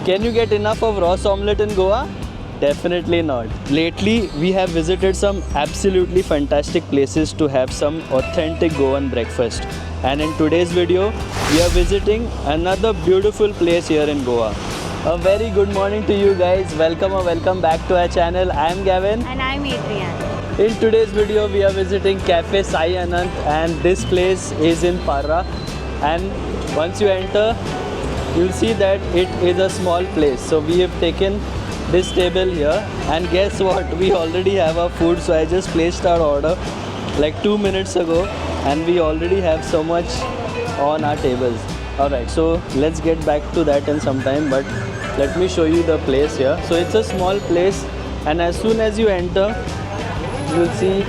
Can you get enough of Ross omelette in Goa? Definitely not. Lately, we have visited some absolutely fantastic places to have some authentic Goan breakfast. And in today's video, we are visiting another beautiful place here in Goa. A very good morning to you guys. Welcome or welcome back to our channel. I am Gavin. And I'm Adrian. In today's video, we are visiting Cafe Sai Anant, and this place is in Parra. And once you enter, you'll see that it is a small place. So we have taken this table here, and guess what? We already have our food. So I just placed our order like 2 minutes ago, and we already have so much on our tables. Alright, so let's get back to that in some time, but let me show you the place here. So it's a small place, and as soon as you enter, you'll see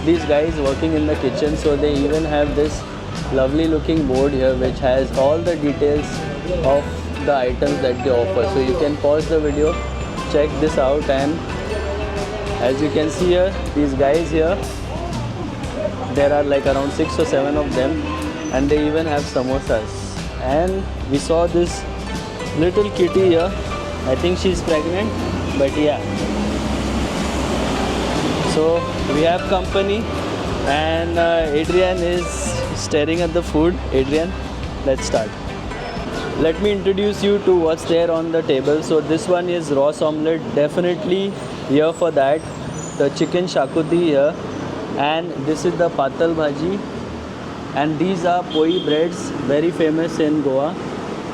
these guys working in the kitchen. So they even have this lovely looking board here which has all the details of the items that they offer. So you can pause the video, check this out, and as you can see here, these guys here, there are like around 6 or 7 of them, and they even have samosas. And we saw this little kitty here. I think she's pregnant, but yeah. So we have company, and Adrian is staring at the food. Adrian, let's start. Let me introduce you to what's there on the table. So this one is Ross omelette, definitely here for that. The chicken shakuti here, and this is the patal bhaji, and these are poi breads, very famous in Goa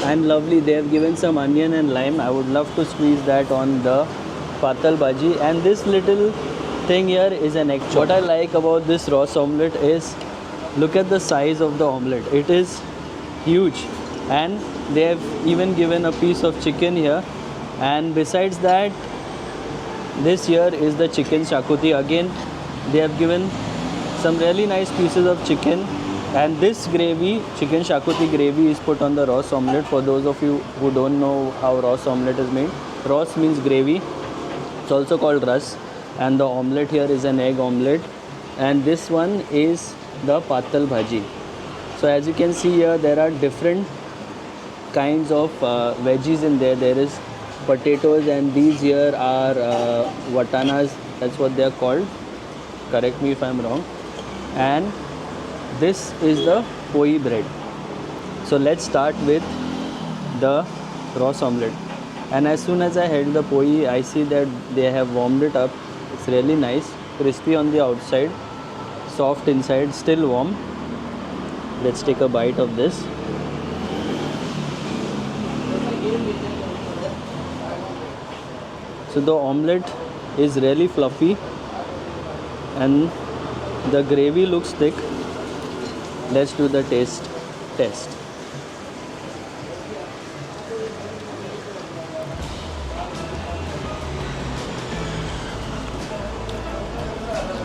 and lovely. They have given some onion and lime. I would love to squeeze that on the patal bhaji. And this little thing here is an egg chop. What I like about this Ross omelette is, look at the size of the omelette. It is huge, and they have even given a piece of chicken here. And besides that, this here is the chicken shakuti. Again, they have given some really nice pieces of chicken, and this gravy, chicken shakuti gravy, is put on the Ross omelette. For those of you who don't know how Ross omelette is made, Ross means gravy. It's also called Ras, and the omelette here is an egg omelette, and this one is the patal bhaji. So as you can see here, there are different kinds of veggies in there. There is potatoes, and these here are vatanas, that's what they are called, correct me if I'm wrong. And this is the poi bread. So let's start with the Ross omelette. And as soon as I held the poi, I see that they have warmed it up. It's really nice, crispy on the outside, soft inside, still warm. Let's take a bite of this. So the omelette is really fluffy, and the gravy looks thick. Let's do the taste test.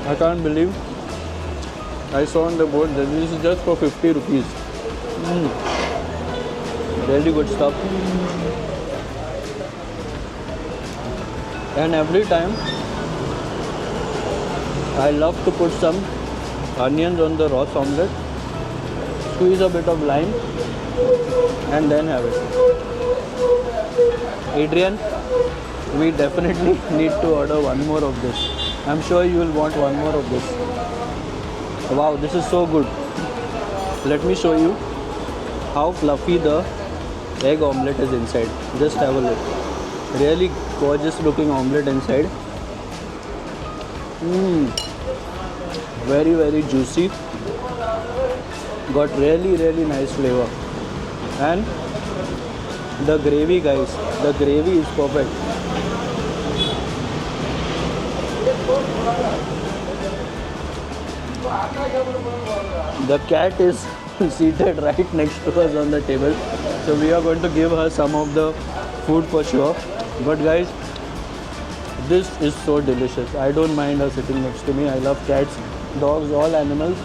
I can't believe I saw on the board that this is just for 50 rupees. Really good stuff. And every time I love to put some onions on the Ross omelette, squeeze a bit of lime, and then have it. Adrian, we definitely need to order one more of this. I'm sure you will want one more of this. Wow, this is so good. Let me show you how fluffy the egg omelette is inside. Just have a look. Really gorgeous looking omelette inside. Very, very juicy. Got really nice flavor. And the gravy, guys, the gravy is perfect. The cat is seated right next to us on the table, so we are going to give her some of the food for sure. But guys, this is so delicious. I don't mind her sitting next to me. I love cats, dogs, all animals.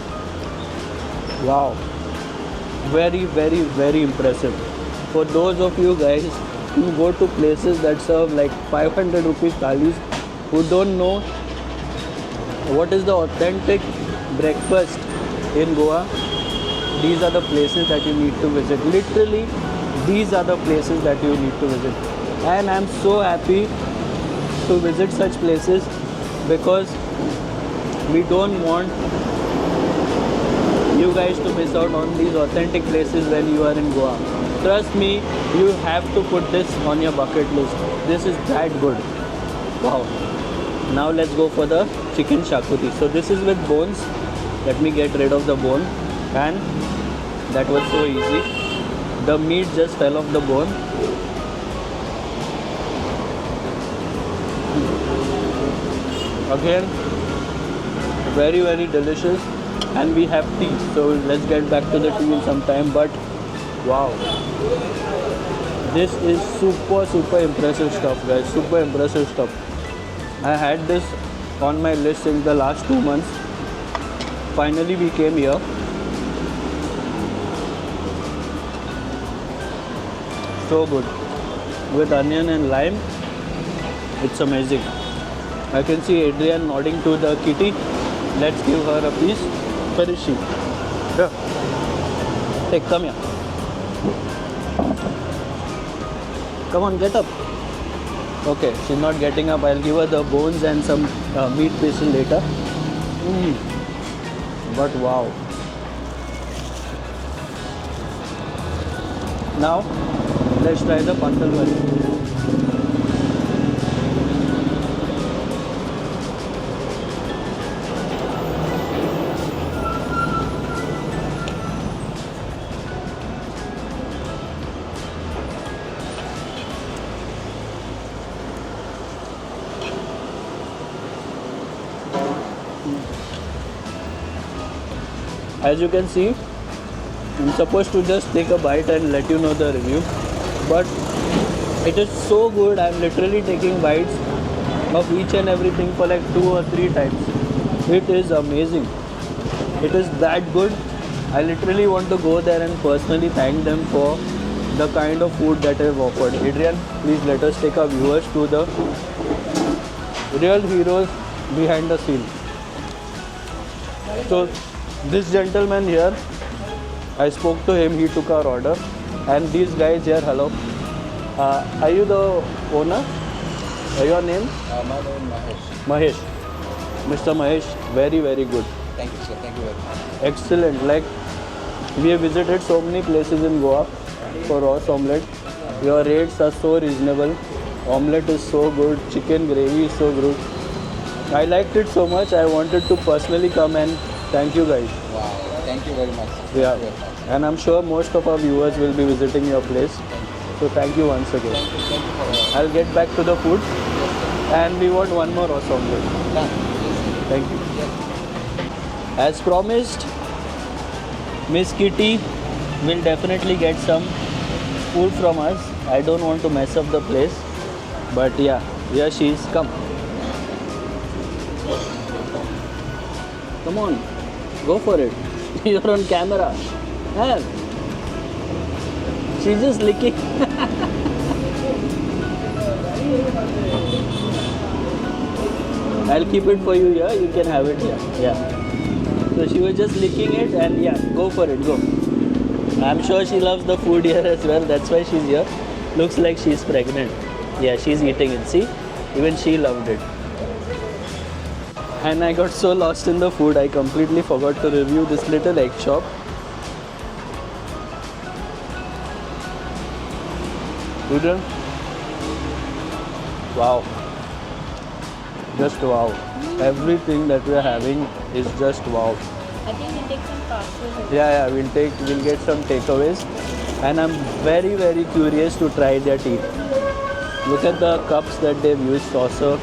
Wow, very impressive. For those of you guys who go to places that serve like 500 rupees thalis, who don't know what is the authentic breakfast in Goa, these are the places that you need to visit. Literally, these are the places that you need to visit. And I'm so happy to visit such places because we don't want you guys to miss out on these authentic places when you are in Goa. Trust me, you have to put this on your bucket list. This is that good. Wow. Now let's go for the chicken shakuti. So this is with bones. Let me get rid of the bone. And that was so easy. The meat just fell off the bone. Again, very very delicious. And we have tea. So let's get back to the tea in some time. But wow. This is super impressive stuff, guys. Super impressive stuff. I had this on my list since the last 2 months. Finally we came here. So good. With onion and lime, it's amazing. I can see Adrian nodding to the kitty. Let's give her a piece. Where is she? Here. Hey, come here. Come on, get up. Okay, she's not getting up. I'll give her the bones and some meat pieces later. But wow. Now, let's try the pantal curry. As you can see, I'm supposed to just take a bite and let you know the review, but it is so good. I'm literally taking bites of each and everything for like 2 or 3 times. It is amazing. It is that good. I literally want to go there and personally thank them for the kind of food that they've offered. Adrian, please let us take our viewers to the real heroes behind the scene. So this gentleman here, I spoke to him, he took our order, and these guys here, hello. Are you the owner? Your name? My name is Mahesh. Mahesh. Mr. Mahesh, very very good. Thank you, sir. Thank you very much. Excellent. Like, we have visited so many places in Goa for roast omelette. Your rates are so reasonable. Omelette is so good. Chicken gravy is so good. I liked it so much. I wanted to personally come and thank you guys. Wow. Thank you very much, sir. Yeah. Thank you very much. And I'm sure most of our viewers will be visiting your place. So thank you once again. Thank you for your I'll get back to the food. yes, And we want one more roast omelette. sir. Done. Yes, Thank you. sir. Yes. As promised, Miss Kitty will definitely get some food from us. I don't want to mess up the place. But yeah, here she is. Come. Come on. Go for it. You're on camera. Have. She's just licking. I'll keep it for you here. You can have it here. Yeah. So she was just licking it and yeah, go for it. Go. I'm sure she loves the food here as well. That's why she's here. Looks like she's pregnant. Yeah, she's eating it. See? Even she loved it. And I got so lost in the food, I completely forgot to review this little egg shop. Udon. Wow. Just wow. Everything that we're having is just wow. I think we'll take some parcels. Yeah, we'll get some takeaways. And I'm very, very curious to try their tea. Look at the cups that they've used, saucer,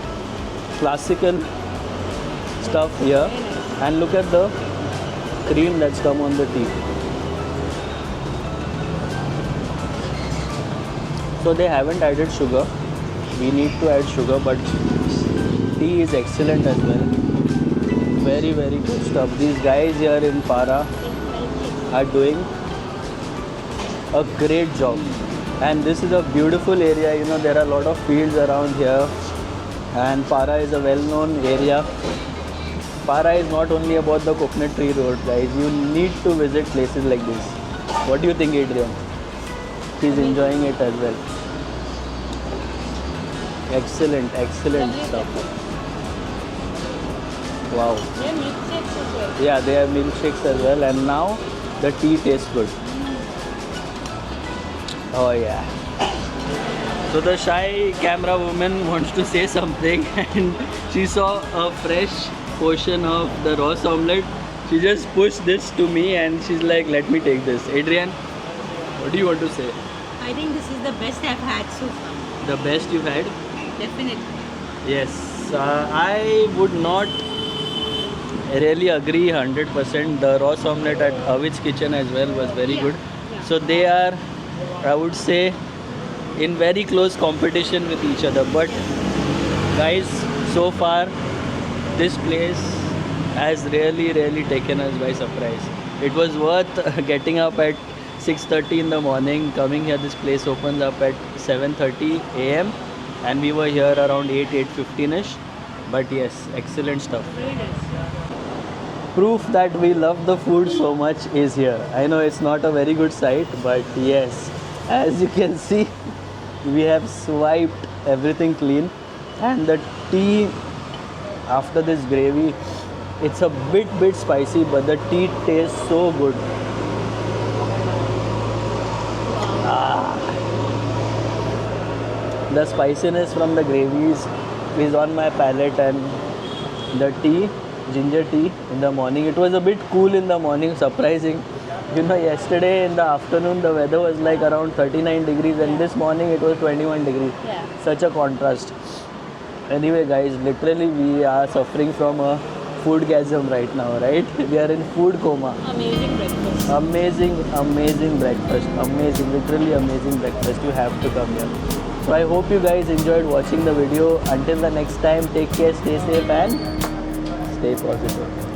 classical stuff here. And look at the cream that's come on the tea. So they haven't added sugar. We need to add sugar, but tea is excellent as well. Very, very good stuff. These guys here in Para are doing a great job. And this is a beautiful area. You know, there are a lot of fields around here. And Para is a well-known area. Para is not only about the Coconut Tree Road, guys. You need to visit places like this. What do you think, Adrian? He's enjoying it as well. Excellent, excellent Lovely stuff. breakfast. Wow. They have milkshakes as well. Yeah, they have milkshakes as well, and now the tea tastes good. Oh yeah. So the shy camera woman wants to say something, and she saw a fresh portion of the roast omelette. She just pushed this to me, and she's like, "Let me take this." Adrian, what do you want to say? I think this is the best I've had so far. The best you've had? Definitely. Yes, I would not really agree 100%. The roast omelette at Avid's Kitchen as well was very Yeah, good. yeah. So they are, I would say, in very close competition with each other. But guys, so far this place has really taken us by surprise. It was worth getting up at 6:30 in the morning, coming here. This place opens up at 7:30 a.m. and we were here around 8:15ish. But yes, excellent stuff. Very nice. Proof that we love the food so much is here. I know it's not a very good sight, but yes, as you can see, we have swiped everything clean, and the tea after this gravy, it's a bit spicy, but the tea tastes so good. The spiciness from the gravies is on my palate, and the tea, ginger tea in the morning, it was a bit cool in the morning, surprising. You know, yesterday in the afternoon the weather was like around 39 degrees, and this morning it was 21 degrees. Yeah. Such a contrast. Anyway guys, literally we are suffering from a foodgasm right now, right? We are in food coma. Amazing breakfast. Amazing breakfast. Amazing, literally amazing breakfast. You have to come here. So I hope you guys enjoyed watching the video. Until the next time, take care, stay safe and stay positive.